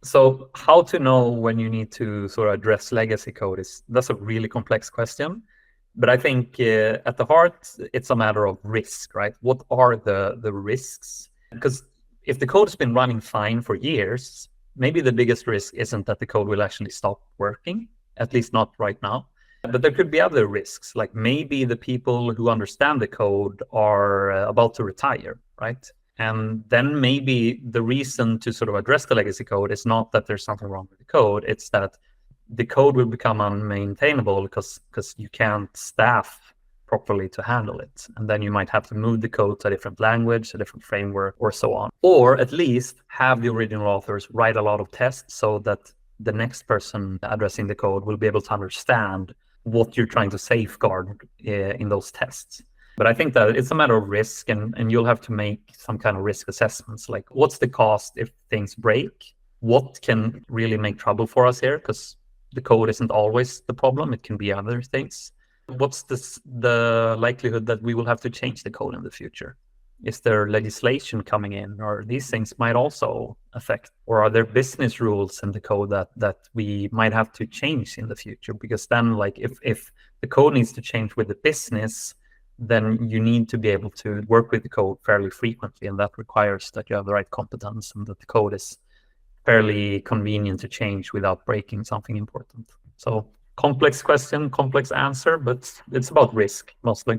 So how to know when you need to sort of address legacy code that's a really complex question. But I think at the heart, it's a matter of risk, right? What are the risks? Because if the code has been running fine for years, maybe the biggest risk isn't that the code will actually stop working, at least not right now. But there could be other risks, like maybe the people who understand the code are about to retire, right? And then maybe the reason to sort of address the legacy code is not that there's something wrong with the code, it's that the code will become unmaintainable because you can't staff properly to handle it. And then you might have to move the code to a different language, a different framework, or so on. Or at least have the original authors write a lot of tests so that the next person addressing the code will be able to understand what you're trying to safeguard in those tests. But I think that it's a matter of risk, and you'll have to make some kind of risk assessments, like what's the cost if things break? What can really make trouble for us here? Because the code isn't always the problem. It can be other things. What's the likelihood that we will have to change the code in the future? Is there legislation coming in, or these things might also affect? Or are there business rules in the code that we might have to change in the future? Because then, like, if the code needs to change with the business, then you need to be able to work with the code fairly frequently, and that requires that you have the right competence and that the code is fairly convenient to change without breaking something important. So complex question, complex answer, but it's about risk mostly.